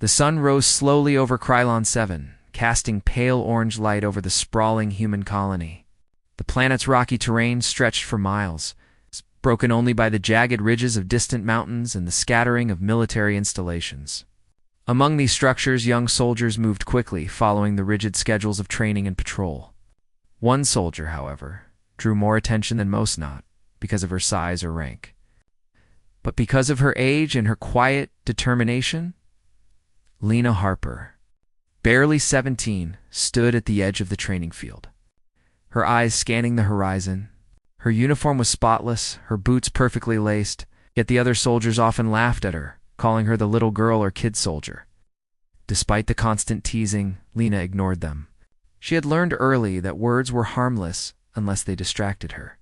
The sun rose slowly over Krylon 7, casting pale orange light over the sprawling human colony. The planet's rocky terrain stretched for miles, broken only by the jagged ridges of distant mountains and the scattering of military installations. Among these structures, young soldiers moved quickly, following the rigid schedules of training and patrol. One soldier, however, drew more attention than most, not because of her size or rank, but because of her age and her quiet determination. Lena Harper, barely 17, stood at the edge of the training field, her eyes scanning the horizon. Her uniform was spotless, her boots perfectly laced, yet the other soldiers often laughed at her, calling her the little girl or kid soldier. Despite the constant teasing, Lena ignored them. She had learned early that words were harmless unless they distracted her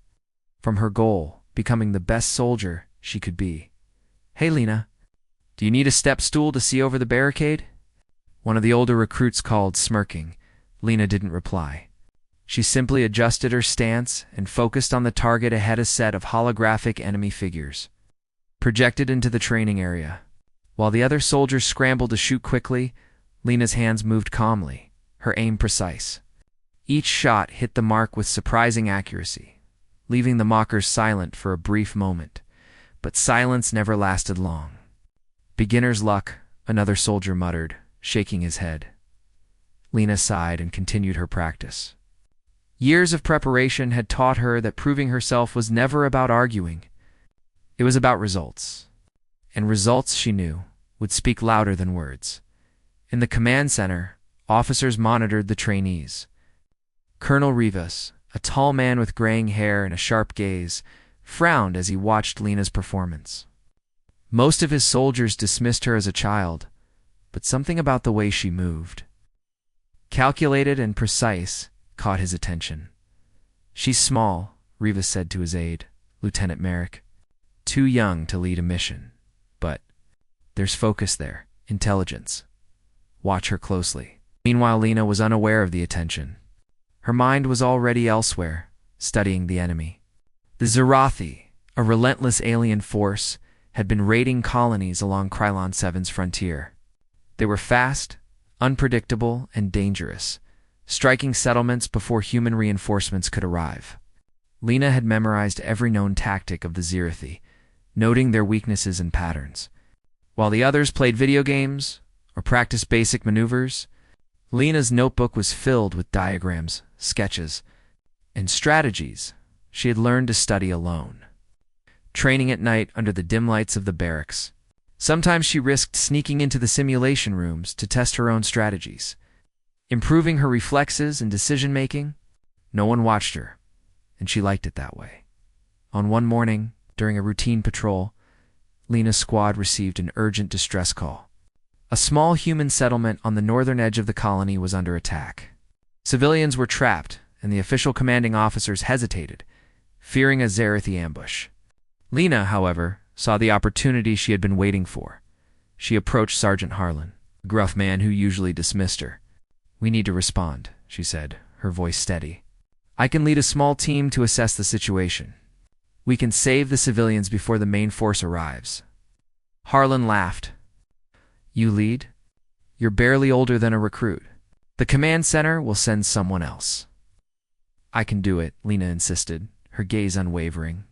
from her goal, becoming the best soldier she could be. "Hey, Lena, do you need a step stool to see over the barricade?" One of the older recruits called, smirking. Lena didn't reply. She simply adjusted her stance and focused on the target ahead, a set of holographic enemy figures projected into the training area. While the other soldiers scrambled to shoot quickly, Lena's hands moved calmly, her aim precise. Each shot hit the mark with surprising accuracy, leaving the mockers silent for a brief moment. But silence never lasted long. "Beginner's luck," another soldier muttered, shaking his head. Lena sighed and continued her practice. Years of preparation had taught her that proving herself was never about arguing. It was about results. And results, she knew, would speak louder than words. In the command center, officers monitored the trainees. Colonel Rivas, a tall man with graying hair and a sharp gaze, frowned as he watched Lena's performance. Most of his soldiers dismissed her as a child, but something about the way she moved, calculated and precise, caught his attention. "She's small," Rivas said to his aide, Lieutenant Merrick. "Too young to lead a mission. But there's focus there, intelligence. Watch her closely." Meanwhile, Lena was unaware of the attention. Her mind was already elsewhere, studying the enemy. The Zerathi, a relentless alien force, had been raiding colonies along Krylon 7's frontier. They were fast, unpredictable, and dangerous, striking settlements before human reinforcements could arrive. Lena had memorized every known tactic of the Zerathi, noting their weaknesses and patterns. While the others played video games or practiced basic maneuvers, Lena's notebook was filled with diagrams, sketches, and strategies she had learned to study alone. Training at night under the dim lights of the barracks, sometimes she risked sneaking into the simulation rooms to test her own strategies, improving her reflexes and decision-making. No one watched her, and she liked it that way. On one morning, during a routine patrol, Lena's squad received an urgent distress call. A small human settlement on the northern edge of the colony was under attack. Civilians were trapped, and the official commanding officers hesitated, fearing a Zerathi ambush. Lena, however, saw the opportunity she had been waiting for. She approached Sergeant Harlan, a gruff man who usually dismissed her. "We need to respond," she said, her voice steady. "I can lead a small team to assess the situation. We can save the civilians before the main force arrives." Harlan laughed. "You lead? You're barely older than a recruit. The command center will send someone else." "I can do it," Lena insisted, her gaze unwavering.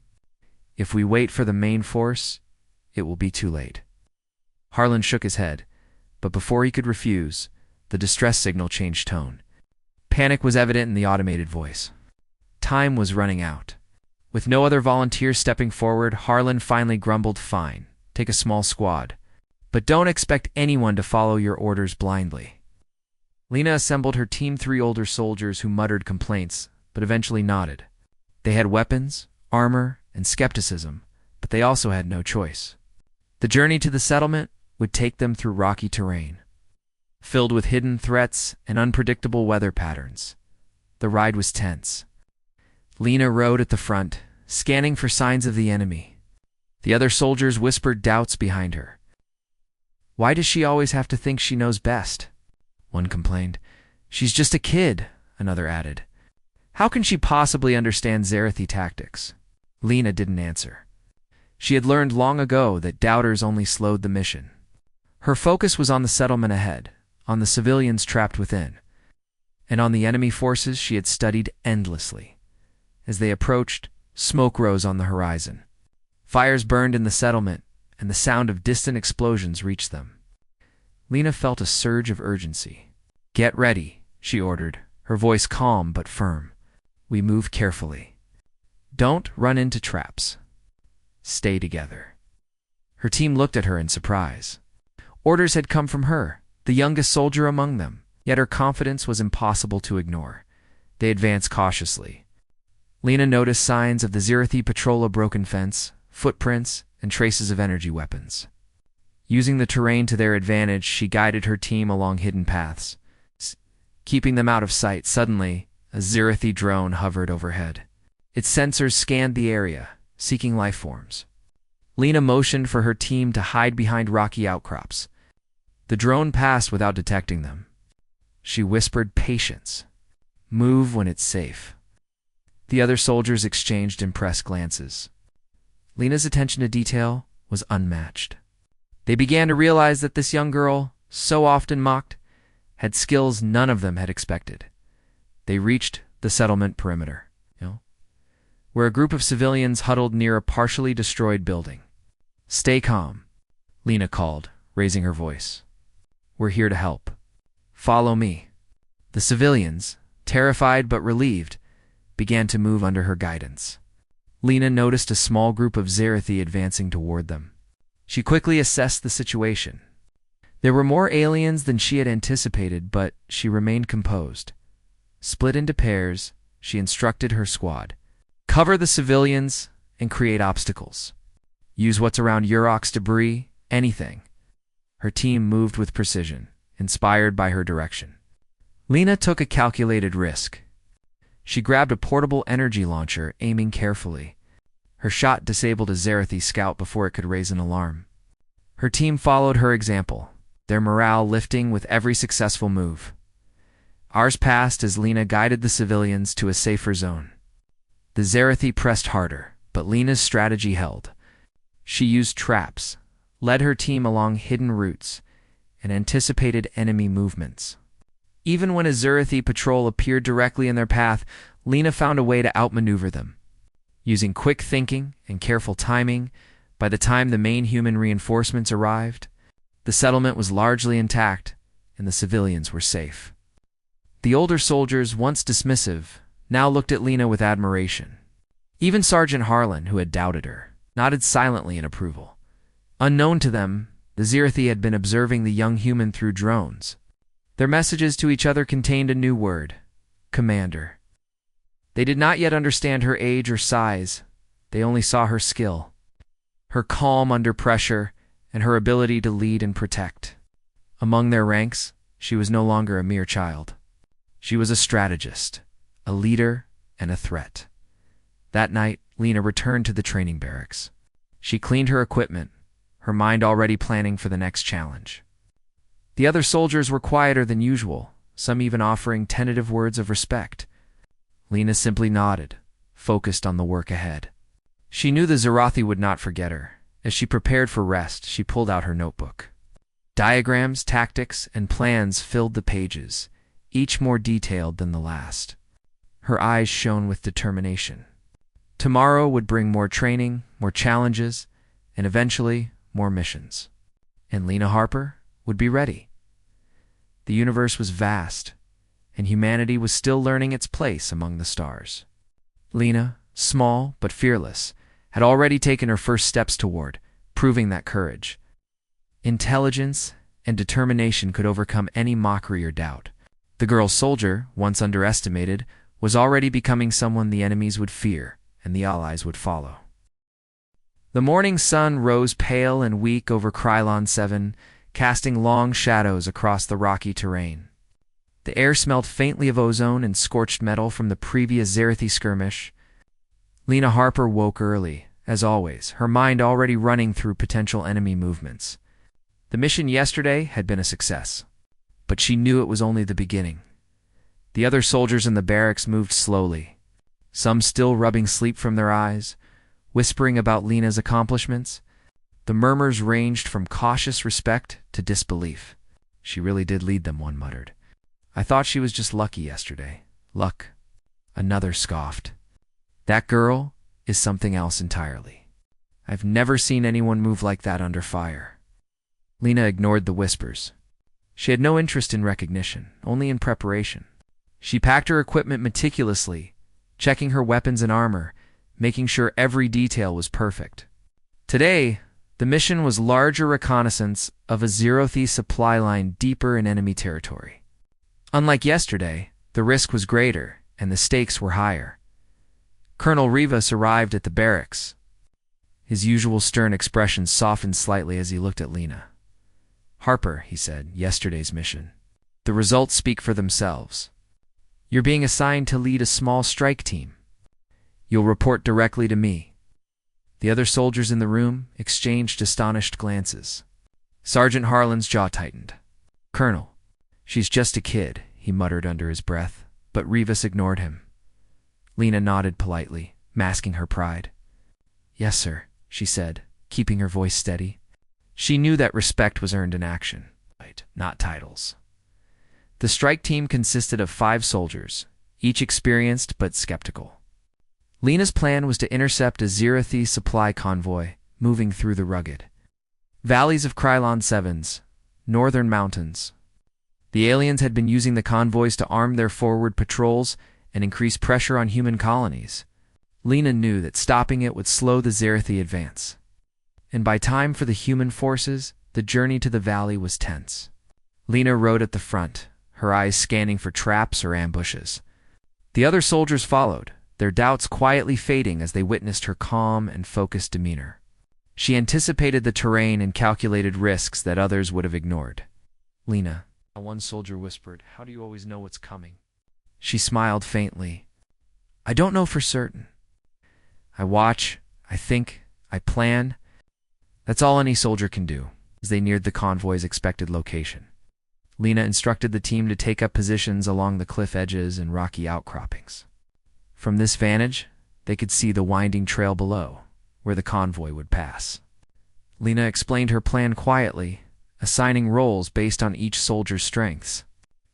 "If we wait for the main force, it will be too late." Harlan shook his head, but before he could refuse, the distress signal changed tone. Panic was evident in the automated voice. Time was running out. With no other volunteers stepping forward, Harlan finally grumbled, "Fine, take a small squad. But don't expect anyone to follow your orders blindly." Lena assembled her team, 3 older soldiers who muttered complaints, but eventually nodded. They had weapons, armor, and skepticism, but they also had no choice. The journey to the settlement would take them through rocky terrain, filled with hidden threats and unpredictable weather patterns. The ride was tense. Lena rode at the front, scanning for signs of the enemy. The other soldiers whispered doubts behind her. "Why does she always have to think she knows best?" one complained. "She's just a kid," another added. "How can she possibly understand Zerathi tactics?" Lena didn't answer. She had learned long ago that doubters only slowed the mission. Her focus was on the settlement ahead, on the civilians trapped within, and on the enemy forces she had studied endlessly. As they approached, smoke rose on the horizon. Fires burned in the settlement, and the sound of distant explosions reached them. Lena felt a surge of urgency. "Get ready," she ordered, her voice calm but firm. "We move carefully. Don't run into traps. Stay together." Her team looked at her in surprise. Orders had come from her, the youngest soldier among them, yet her confidence was impossible to ignore. They advanced cautiously. Lena noticed signs of the Scifi patrol, a broken fence, footprints, and traces of energy weapons. Using the terrain to their advantage, she guided her team along hidden paths, keeping them out of sight. Suddenly, a Scifi drone hovered overhead. Its sensors scanned the area, seeking life forms. Lena motioned for her team to hide behind rocky outcrops. The drone passed without detecting them. She whispered, "Patience. Move when it's safe." The other soldiers exchanged impressed glances. Lena's attention to detail was unmatched. They began to realize that this young girl, so often mocked, had skills none of them had expected. They reached the settlement perimeter, where a group of civilians huddled near a partially destroyed building. "Stay calm," Lena called, raising her voice. "We're here to help. Follow me." The civilians, terrified but relieved, began to move under her guidance. Lena noticed a small group of Scifi advancing toward them. She quickly assessed the situation. There were more aliens than she had anticipated, but she remained composed. Split into pairs, she instructed her squad. "Cover the civilians and create obstacles. Use what's around Orcs debris, anything." Her team moved with precision, inspired by her direction. Lena took a calculated risk. She grabbed a portable energy launcher, aiming carefully. Her shot disabled a Scifi scout before it could raise an alarm. Her team followed her example, their morale lifting with every successful move. Hours passed as Lena guided the civilians to a safer zone. The Scifi pressed harder, but Lena's strategy held. She used traps, led her team along hidden routes, and anticipated enemy movements. Even when a Scifi patrol appeared directly in their path, Lena found a way to outmaneuver them. Using quick thinking and careful timing, by the time the main human reinforcements arrived, the settlement was largely intact and the civilians were safe. The older soldiers, once dismissive, now looked at Lena with admiration. Even Sergeant Harlan, who had doubted her, nodded silently in approval. Unknown to them, the Scifi had been observing the young human through drones. Their messages to each other contained a new word: commander. They did not yet understand her age or size. They only saw her skill, her calm under pressure, and her ability to lead and protect. Among their ranks, she was no longer a mere child. She was a strategist, a leader, and a threat. That night, Lena returned to the training barracks. She cleaned her equipment, her mind already planning for the next challenge. The other soldiers were quieter than usual, some even offering tentative words of respect. Lena simply nodded, focused on the work ahead. She knew the Scifi would not forget her. As she prepared for rest, she pulled out her notebook. Diagrams, tactics, and plans filled the pages, each more detailed than the last. Her eyes shone with determination. Tomorrow would bring more training, more challenges, and eventually more missions. And Lena Harper would be ready. The universe was vast, and humanity was still learning its place among the stars. Lena, small but fearless, had already taken her first steps toward proving that courage, intelligence, and determination could overcome any mockery or doubt. The girl soldier, once underestimated, was already becoming someone the enemies would fear and the allies would follow. The morning sun rose pale and weak over Krylon 7, casting long shadows across the rocky terrain. The air smelled faintly of ozone and scorched metal from the previous Scifi skirmish. Lena Harper woke early, as always, her mind already running through potential enemy movements. The mission yesterday had been a success, but she knew it was only the beginning. The other soldiers in the barracks moved slowly, some still rubbing sleep from their eyes, whispering about Lena's accomplishments. The murmurs ranged from cautious respect to disbelief. She really did lead them, one muttered. I thought she was just lucky yesterday. Luck. Another scoffed. That girl is something else entirely. I've never seen anyone move like that under fire. Lena ignored the whispers. She had no interest in recognition, only in preparation. She packed her equipment meticulously, checking her weapons and armor, making sure every detail was perfect. Today, the mission was larger reconnaissance of a Zerothi supply line deeper in enemy territory. Unlike yesterday, the risk was greater and the stakes were higher. Colonel Rivas arrived at the barracks. His usual stern expression softened slightly as he looked at Lena. Harper, he said, yesterday's mission. The results speak for themselves. You're being assigned to lead a small strike team. You'll report directly to me. The other soldiers in the room exchanged astonished glances. Sergeant Harlan's jaw tightened. Colonel, she's just a kid, he muttered under his breath, but Rivas ignored him. Lena nodded politely, masking her pride. Yes, sir, she said, keeping her voice steady. She knew that respect was earned in action, not titles. The strike team consisted of 5 soldiers, each experienced but skeptical. Lena's plan was to intercept a Zerothi supply convoy moving through the rugged valleys of Krylon 7's northern mountains. The aliens had been using the convoys to arm their forward patrols and increase pressure on human colonies. Lena knew that stopping it would slow the Zerothi advance. And by time for the human forces, the journey to the valley was tense. Lena rode at the front, her eyes scanning for traps or ambushes. The other soldiers followed, their doubts quietly fading as they witnessed her calm and focused demeanor. She anticipated the terrain and calculated risks that others would have ignored. Lena, one soldier whispered, how do you always know what's coming? She smiled faintly. I don't know for certain. I watch, I think, I plan. That's all any soldier can do, as they neared the convoy's expected location. Lena instructed the team to take up positions along the cliff edges and rocky outcroppings. From this vantage, they could see the winding trail below, where the convoy would pass. Lena explained her plan quietly, assigning roles based on each soldier's strengths.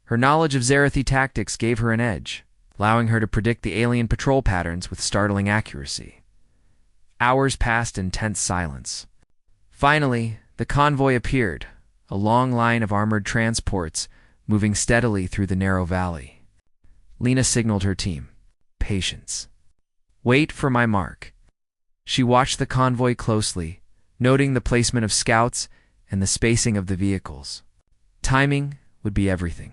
Her knowledge of Zerothi tactics gave her an edge, allowing her to predict the alien patrol patterns with startling accuracy. Hours passed in tense silence. Finally, the convoy appeared, a long line of armored transports moving steadily through the narrow valley. Lena signaled her team. Patience. Wait for my mark. She watched the convoy closely, noting the placement of scouts and the spacing of the vehicles. Timing would be everything.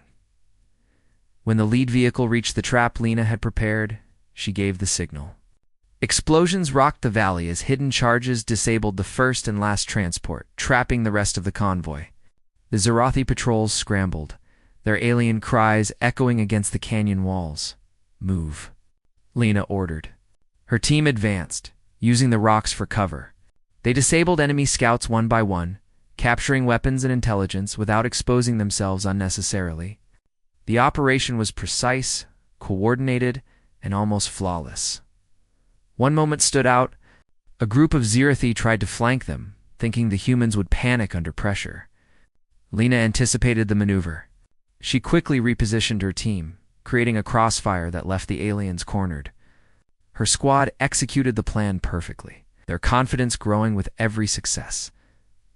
When the lead vehicle reached the trap Lena had prepared, she gave the signal. Explosions rocked the valley as hidden charges disabled the first and last transport, trapping the rest of the convoy. The Zerothi patrols scrambled, their alien cries echoing against the canyon walls. Move, Lena ordered. Her team advanced, using the rocks for cover. They disabled enemy scouts one by one, capturing weapons and intelligence without exposing themselves unnecessarily. The operation was precise, coordinated, and almost flawless. One moment stood out. A group of Zerothi tried to flank them, thinking the humans would panic under pressure. Lena anticipated the maneuver. She quickly repositioned her team, creating a crossfire that left the aliens cornered. Her squad executed the plan perfectly, their confidence growing with every success.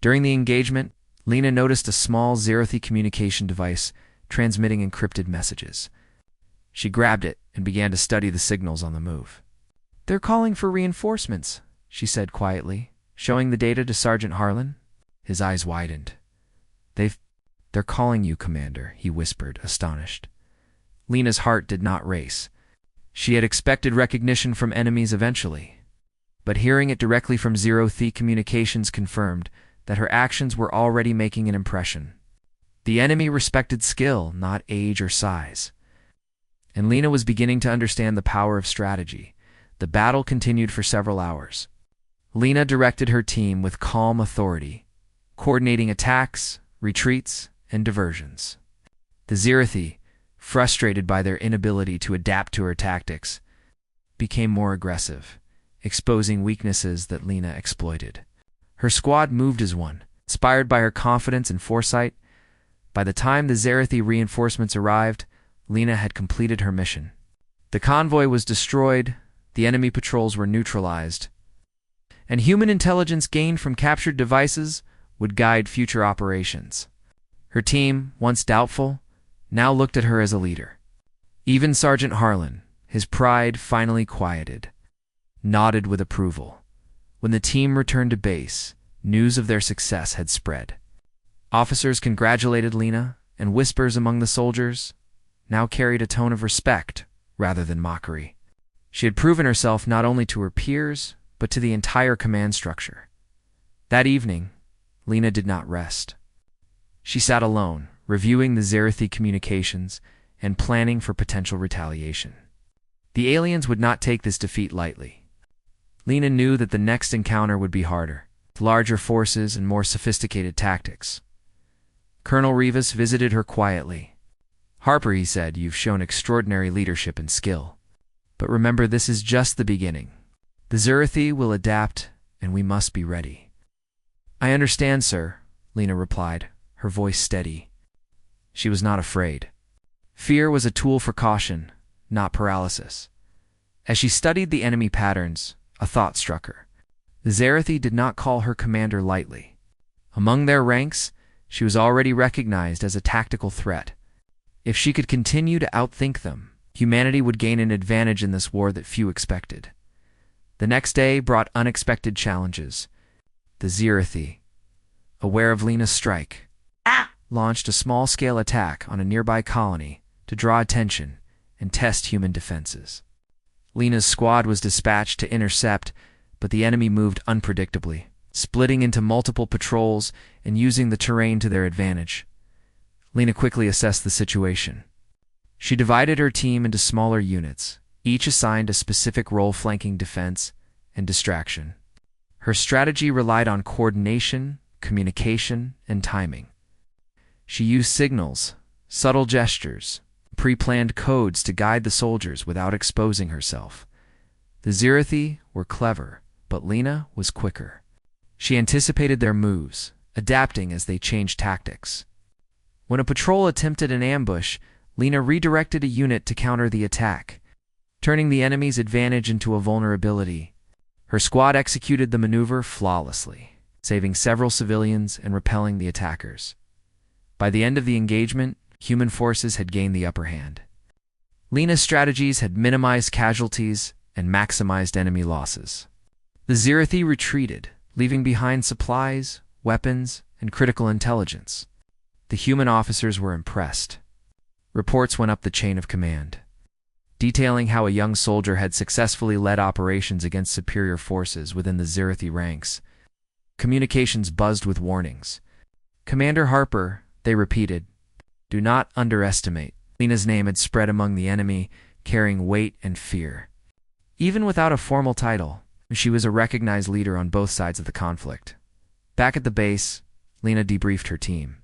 During the engagement, Lena noticed a small Zerothi communication device transmitting encrypted messages. She grabbed it and began to study the signals on the move. They're calling for reinforcements, she said quietly, showing the data to Sergeant Harlan. His eyes widened. They're calling you, Commander, he whispered, astonished. Lena's heart did not race. She had expected recognition from enemies eventually, but hearing it directly from Zerothi Communications confirmed that her actions were already making an impression. The enemy respected skill, not age or size. And Lena was beginning to understand the power of strategy. The battle continued for several hours. Lena directed her team with calm authority, coordinating attacks, retreats, and diversions. The Zerothi, frustrated by their inability to adapt to her tactics, became more aggressive, exposing weaknesses that Lena exploited. Her squad moved as one, inspired by her confidence and foresight. By the time the Zerathi reinforcements arrived, Lena had completed her mission. The convoy was destroyed, the enemy patrols were neutralized, and human intelligence gained from captured devices would guide future operations. Her team, once doubtful, now looked at her as a leader. Even Sergeant Harlan, his pride finally quieted, nodded with approval. When the team returned to base, news of their success had spread. Officers congratulated Lena, and whispers among the soldiers now carried a tone of respect rather than mockery. She had proven herself not only to her peers, but to the entire command structure. That evening, Lena did not rest. She sat alone, reviewing the Zerathi communications and planning for potential retaliation. The aliens would not take this defeat lightly. Lena knew that the next encounter would be harder, with larger forces and more sophisticated tactics. Colonel Rivas visited her quietly. "Harper," he said, "you've shown extraordinary leadership and skill. But remember, this is just the beginning. The Zerathi will adapt, and we must be ready." "I understand, sir," Lena replied, her voice steady. She was not afraid. Fear was a tool for caution, not paralysis. As she studied the enemy patterns, a thought struck her. The Zerathi did not call her commander lightly. Among their ranks, she was already recognized as a tactical threat. If she could continue to outthink them, humanity would gain an advantage in this war that few expected. The next day brought unexpected challenges. The Zerathi, aware of Lena's strike, launched a small-scale attack on a nearby colony to draw attention and test human defenses. Lena's squad was dispatched to intercept, but the enemy moved unpredictably, splitting into multiple patrols and using the terrain to their advantage. Lena quickly assessed the situation. She divided her team into smaller units, each assigned a specific role flanking defense and distraction. Her strategy relied on coordination, communication, and timing. She used signals, subtle gestures, pre-planned codes to guide the soldiers without exposing herself. The Zerathi were clever, but Lena was quicker. She anticipated their moves, adapting as they changed tactics. When a patrol attempted an ambush, Lena redirected a unit to counter the attack, turning the enemy's advantage into a vulnerability. Her squad executed the maneuver flawlessly, saving several civilians and repelling the attackers. By the end of the engagement, human forces had gained the upper hand. Lena's strategies had minimized casualties and maximized enemy losses. The Zerathi retreated, leaving behind supplies, weapons, and critical intelligence. The human officers were impressed. Reports went up the chain of command, detailing how a young soldier had successfully led operations against superior forces within the Zerathi ranks. Communications buzzed with warnings. "Commander Harper," they repeated, "do not underestimate." Lena's name had spread among the enemy, carrying weight and fear. Even without a formal title, she was a recognized leader on both sides of the conflict. Back at the base, Lena debriefed her team.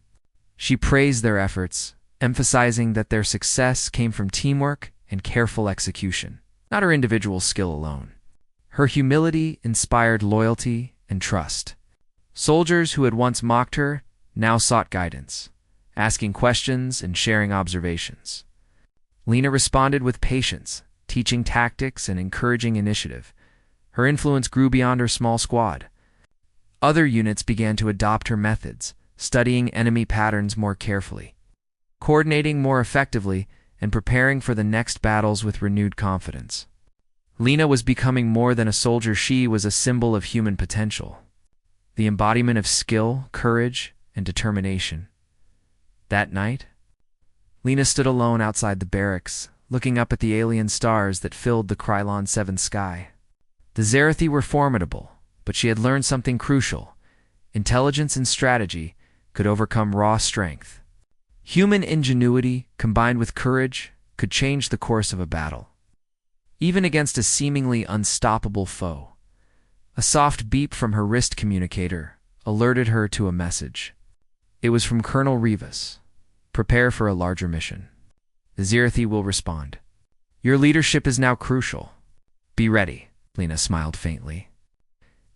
She praised their efforts, emphasizing that their success came from teamwork and careful execution, not her individual skill alone. Her humility inspired loyalty and trust. Soldiers who had once mocked her now sought guidance, asking questions and sharing observations. Lena responded with patience, teaching tactics and encouraging initiative. Her influence grew beyond her small squad. Other units began to adopt her methods, studying enemy patterns more carefully, coordinating more effectively, and preparing for the next battles with renewed confidence. Lena was becoming more than a soldier. She was a symbol of human potential, the embodiment of skill, courage, and determination. That night, Lena stood alone outside the barracks, looking up at the alien stars that filled the Krylon 7 sky. The Zerathi were formidable, but she had learned something crucial. Intelligence and strategy could overcome raw strength. Human ingenuity, combined with courage, could change the course of a battle. Even against a seemingly unstoppable foe, a soft beep from her wrist communicator alerted her to a message. It was from Colonel Rivas. "Prepare for a larger mission. The Zerathi will respond. Your leadership is now crucial. Be ready." Lena smiled faintly.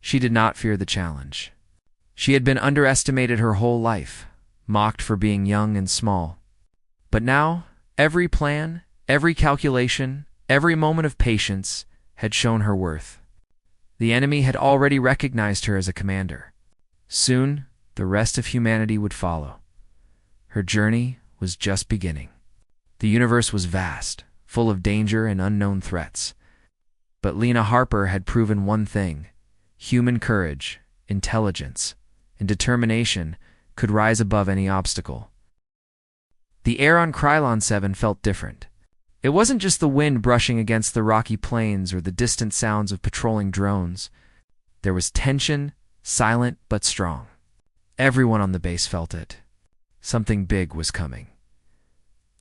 She did not fear the challenge. She had been underestimated her whole life, mocked for being young and small. But now, every plan, every calculation, every moment of patience had shown her worth. The enemy had already recognized her as a commander. Soon, the rest of humanity would follow. Her journey was just beginning. The universe was vast, full of danger and unknown threats. But Lena Harper had proven one thing: human courage, intelligence, and determination could rise above any obstacle. The air on Krylon 7 felt different. It wasn't just the wind brushing against the rocky plains or the distant sounds of patrolling drones. There was tension, silent but strong. Everyone on the base felt it. Something big was coming.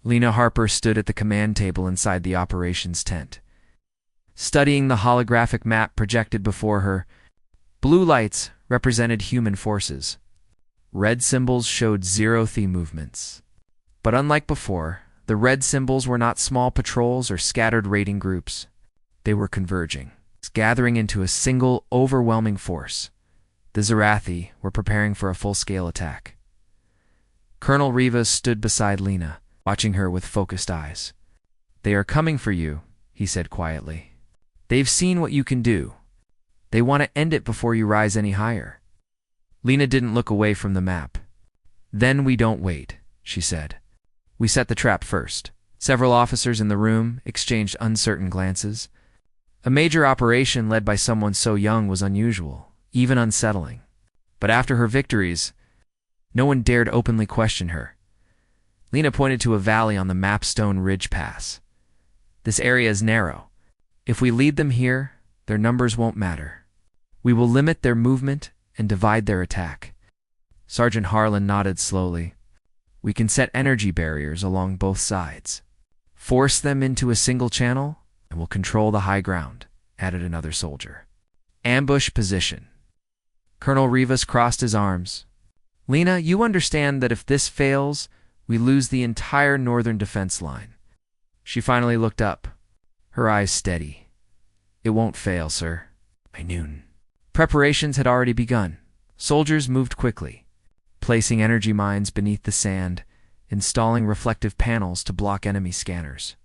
Lena Harper stood at the command table inside the operations tent. Studying the holographic map projected before her, blue lights represented human forces. Red symbols showed zero-Thi movements. But unlike before, the red symbols were not small patrols or scattered raiding groups. They were converging, gathering into a single, overwhelming force. The Zerathi were preparing for a full-scale attack. Colonel Rivas stood beside Lena, watching her with focused eyes. "They are coming for you," he said quietly. "They've seen what you can do. They want to end it before you rise any higher." Lena didn't look away from the map. "Then we don't wait," she said. "We set the trap first." Several officers in the room exchanged uncertain glances. A major operation led by someone so young was unusual, even unsettling. But after her victories, no one dared openly question her. Lena pointed to a valley on the Mapstone Ridge Pass. "This area is narrow. If we lead them here, their numbers won't matter. We will limit their movement and divide their attack." Sergeant Harlan nodded slowly. "We can set energy barriers along both sides. Force them into a single channel, and we'll control the high ground," added another soldier. "Ambush position." Colonel Rivas crossed his arms. "Lena, you understand that if this fails, we lose the entire northern defense line." She finally looked up, her eyes steady. "It won't fail, sir." By noon. Preparations had already begun. Soldiers moved quickly, placing energy mines beneath the sand, installing reflective panels to block enemy scanners,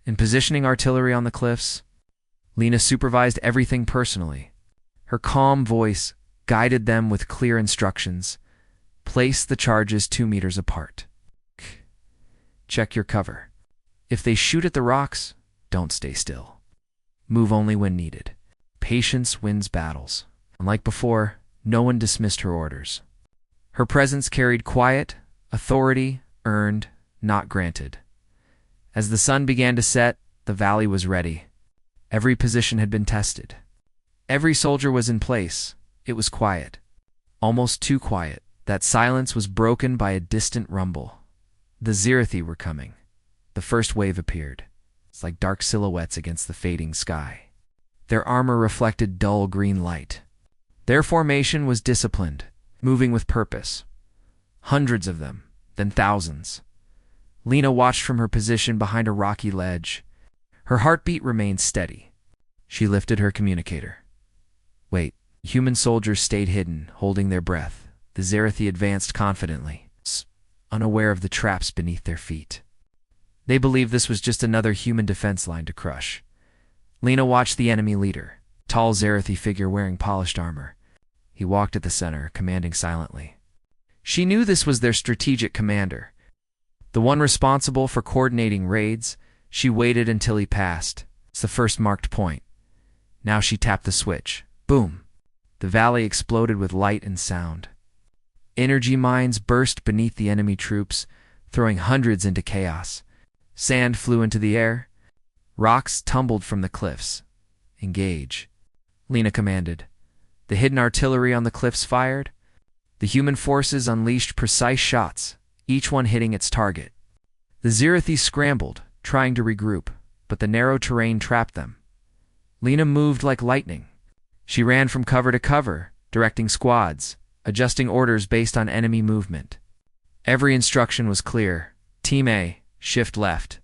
and positioning artillery on the cliffs. Lena supervised everything personally. Her calm voice guided them with clear instructions. "Place the charges 2 meters apart. Check your cover. If they shoot at the rocks, don't stay still. Move only when needed. Patience wins battles." Unlike before, no one dismissed her orders. Her presence carried quiet, authority earned, not granted. As the sun began to set, the valley was ready. Every position had been tested. Every soldier was in place. It was quiet. Almost too quiet. That silence was broken by a distant rumble. The Zerathi were coming. The first wave appeared. It's like dark silhouettes against the fading sky. Their armor reflected dull green light. Their formation was disciplined, moving with purpose. Hundreds of them, then thousands. Lena watched from her position behind a rocky ledge. Her heartbeat remained steady. She lifted her communicator. Wait. Human soldiers stayed hidden, holding their breath. The Zerathi advanced confidently, unaware of the traps beneath their feet. They believed this was just another human defense line to crush. Lena watched the enemy leader, tall Zerathi figure wearing polished armor. He walked at the center, commanding silently. She knew this was their strategic commander, the one responsible for coordinating raids. She waited until he passed. It's the first marked point. Now she tapped the switch. Boom! The valley exploded with light and sound. Energy mines burst beneath the enemy troops, throwing hundreds into chaos. Sand flew into the air. Rocks tumbled from the cliffs. Engage, Lena commanded. The hidden artillery on the cliffs fired. The human forces unleashed precise shots, each one hitting its target. The Zerathi scrambled, trying to regroup, but the narrow terrain trapped them. Lena moved like lightning. She ran from cover to cover, directing squads, adjusting orders based on enemy movement. Every instruction was clear. Team A, shift left.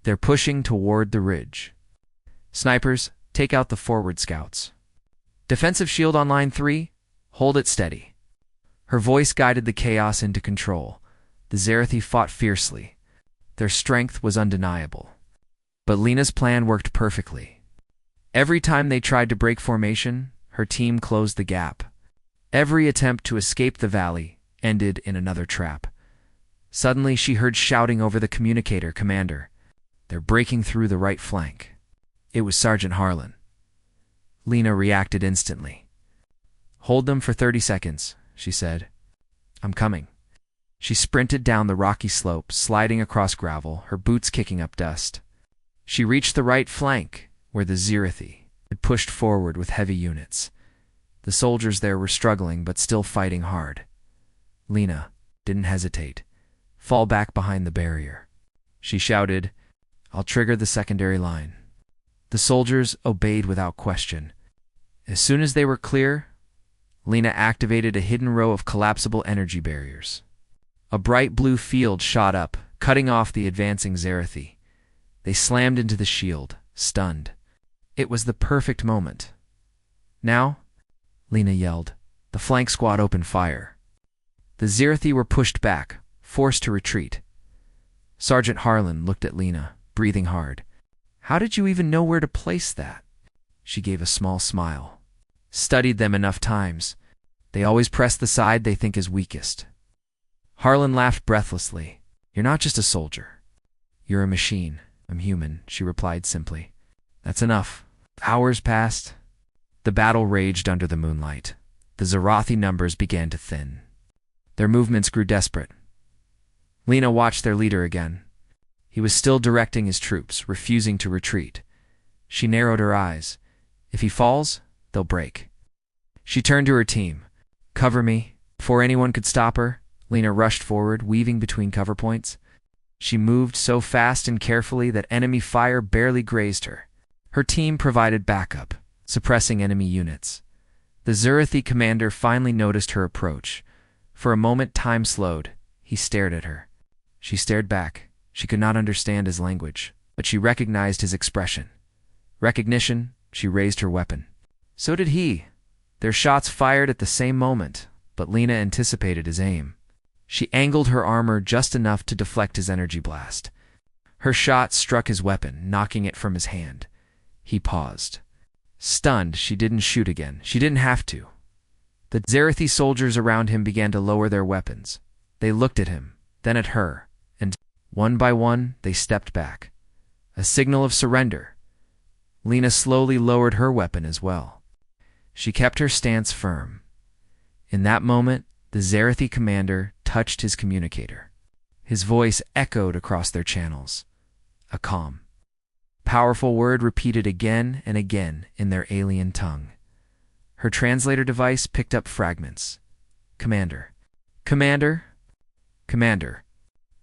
They're pushing toward the ridge. Snipers, take out the forward scouts. Defensive shield on line 3, hold it steady. Her voice guided the chaos into control. The Zerathi fought fiercely. Their strength was undeniable. But Lena's plan worked perfectly. Every time they tried to break formation, her team closed the gap. Every attempt to escape the valley ended in another trap. Suddenly, she heard shouting over the communicator, "Commander, they're breaking through the right flank." It was Sergeant Harlan. Lena reacted instantly. "Hold them for 30 seconds, she said. "I'm coming." She sprinted down the rocky slope, sliding across gravel, her boots kicking up dust. She reached the right flank, where the Zerathi had pushed forward with heavy units. The soldiers there were struggling, but still fighting hard. Lena didn't hesitate. "Fall back behind the barrier," she shouted. "I'll trigger the secondary line." The soldiers obeyed without question. As soon as they were clear, Lena activated a hidden row of collapsible energy barriers. A bright blue field shot up, cutting off the advancing Zerathi. They slammed into the shield, stunned. It was the perfect moment. "Now," Lena yelled. The flank squad opened fire. The Zerathi were pushed back, forced to retreat. Sergeant Harlan looked at Lena, breathing hard. "How did you even know where to place that?" She gave a small smile. "Studied them enough times. They always press the side they think is weakest." Harlan laughed breathlessly. "You're not just a soldier. You're a machine." "I'm human," she replied simply. "That's enough." Hours passed. The battle raged under the moonlight. The Zerathi numbers began to thin. Their movements grew desperate. Lena watched their leader again. He was still directing his troops, refusing to retreat. She narrowed her eyes. If he falls, they'll break. She turned to her team. "Cover me." Before anyone could stop her, Lena rushed forward, weaving between cover points. She moved so fast and carefully that enemy fire barely grazed her. Her team provided backup, suppressing enemy units. The Zerathi commander finally noticed her approach. For a moment, time slowed. He stared at her. She stared back. She could not understand his language, but she recognized his expression. Recognition, she raised her weapon. So did he. Their shots fired at the same moment, but Lena anticipated his aim. She angled her armor just enough to deflect his energy blast. Her shot struck his weapon, knocking it from his hand. He paused. Stunned, she didn't shoot again. She didn't have to. The Zerathi soldiers around him began to lower their weapons. They looked at him, then at her, and one by one they stepped back. A signal of surrender. Lena slowly lowered her weapon as well. She kept her stance firm. In that moment, the Zerathi commander touched his communicator. His voice echoed across their channels. A calm, powerful word repeated again and again in their alien tongue. Her translator device picked up fragments. "Commander. Commander. Commander."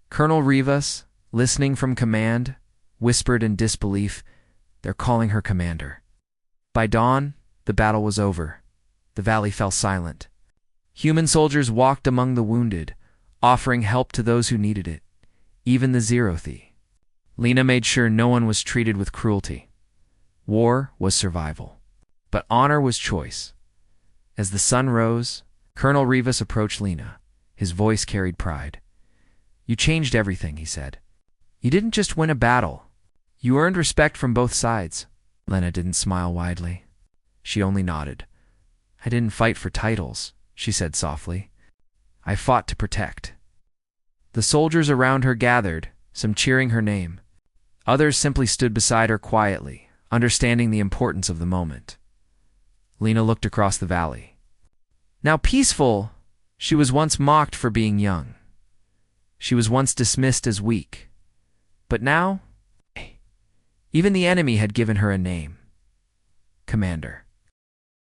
Colonel Rivas, listening from command, whispered in disbelief, "They're calling her commander." By dawn, the battle was over. The valley fell silent. Human soldiers walked among the wounded, offering help to those who needed it, even the Zerathi. Lena made sure no one was treated with cruelty. War was survival, but honor was choice. As the sun rose, Colonel Rivas approached Lena. His voice carried pride. "You changed everything," he said. "You didn't just win a battle. You earned respect from both sides." Lena didn't smile widely. She only nodded. "I didn't fight for titles," she said softly. "I fought to protect." The soldiers around her gathered, some cheering her name. Others simply stood beside her quietly, understanding the importance of the moment. Lena looked across the valley. Now peaceful, she was once mocked for being young. She was once dismissed as weak. But now, even the enemy had given her a name. Commander.